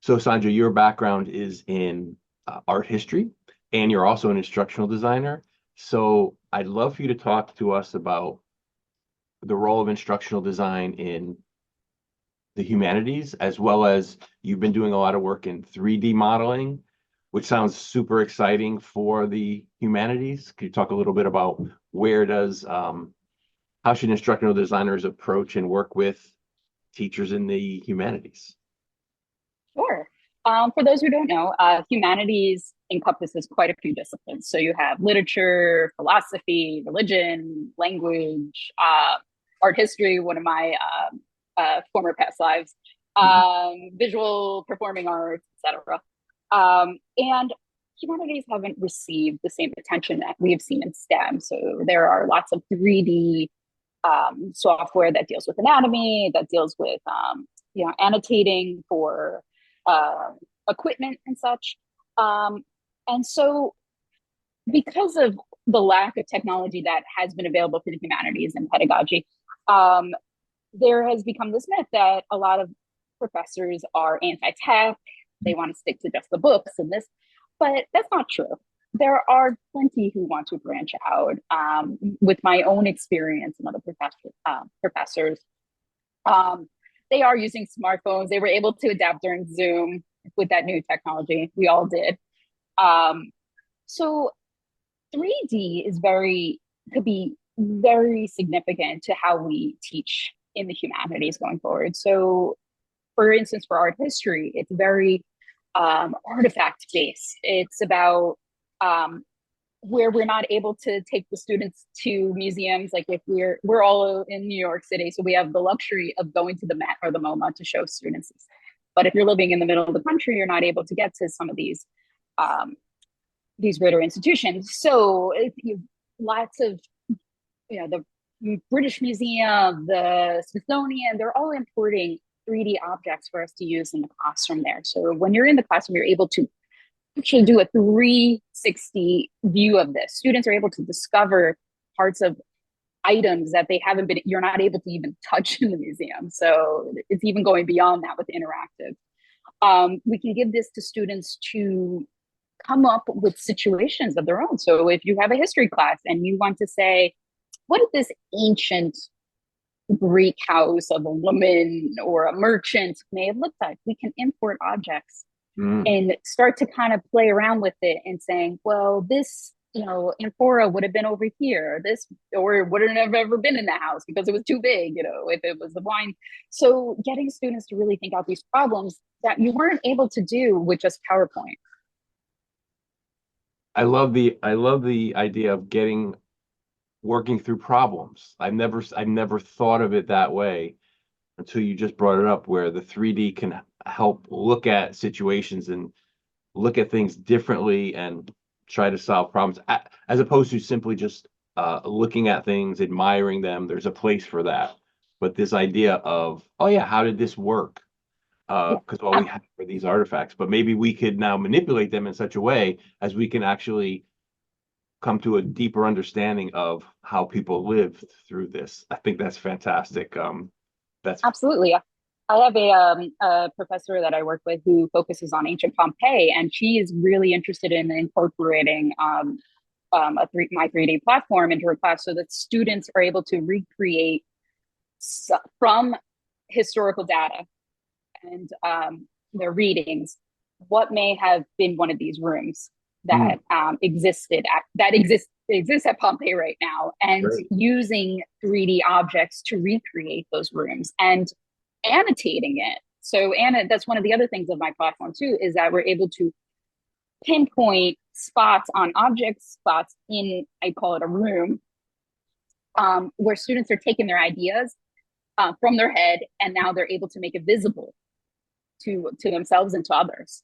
So Sandra, your background is in art history, and you're also an instructional designer. So I'd love for you to talk to us about the role of instructional design in the humanities, as well as you've been doing a lot of work in 3D modeling, which sounds super exciting for the humanities. Could you talk a little bit about where does how should instructional designers approach and work with teachers in the humanities? Sure. For those who don't know, humanities encompasses quite a few disciplines. So you have literature, philosophy, religion, language, art history, one of my former past lives, Mhm. visual, performing arts, etc. And humanities haven't received the same attention that we've seen in STEM. So there are lots of 3D software that deals with anatomy, that deals with annotating for uh, equipment and such. Um, and so, because of the lack of technology that has been available for the humanities and pedagogy, um, there has become this myth that a lot of professors are anti-tech. They want to stick to just the books and this, but that's not true. There are plenty who want to branch out. With my own experience and other professors, um, they are using smartphones. They were able to adapt during Zoom with that new technology. We all did. Um, so 3D is very could be very significant to how we teach in the humanities going forward. So, for instance, for art history, it's very artifact based. It's about where we're not able to take the students to museums. Like if we're all in New York City, so we have the luxury of going to the Met or the MoMA to show students. But if you're living in the middle of the country, you're not able to get to some of um, these greater institutions. So if you lots of the British Museum, the Smithsonian, they're all importing 3D objects for us to use in the classroom there. So when you're in the classroom, you're able to actually do a 360 view of this. Students are able to discover parts of items that you're not able to even touch in the museum. So it's even going beyond that with interactive. We can give this to students to come up with situations of their own. So if you have a history class and you want to say, what did this ancient Greek house of a woman or a merchant may have looked like? We can import objects Mm. and start to kind of play around with it and saying, well, this, amphora would have been over here, this, or wouldn't have ever been in the house because it was too big, if it was the wine. So getting students to really think out these problems that you weren't able to do with just PowerPoint. I love the idea of getting working through problems. I've never thought of it that way until you just brought it up, where the 3D can help look at situations and look at things differently and try to solve problems, as opposed to simply just looking at things, admiring them. There's a place for that. But this idea of, oh yeah, how did this work? Yeah, Because all we have are these artifacts, but maybe we could now manipulate them in such a way as we can actually come to a deeper understanding of how people lived through this. I think that's fantastic. That's absolutely. I have a professor that I work with who focuses on ancient Pompeii, and she is really interested in incorporating my 3D platform into her class so that students are able to recreate from historical data and their readings what may have been one of these rooms mm, that exists at Pompeii right now, and great. using 3D objects to recreate those rooms and annotating it. So, that's one of the other things of my platform too, is that we're able to pinpoint spots on objects, spots in, I call it a room, where students are taking their ideas from their head and now they're able to make it visible to themselves and to others.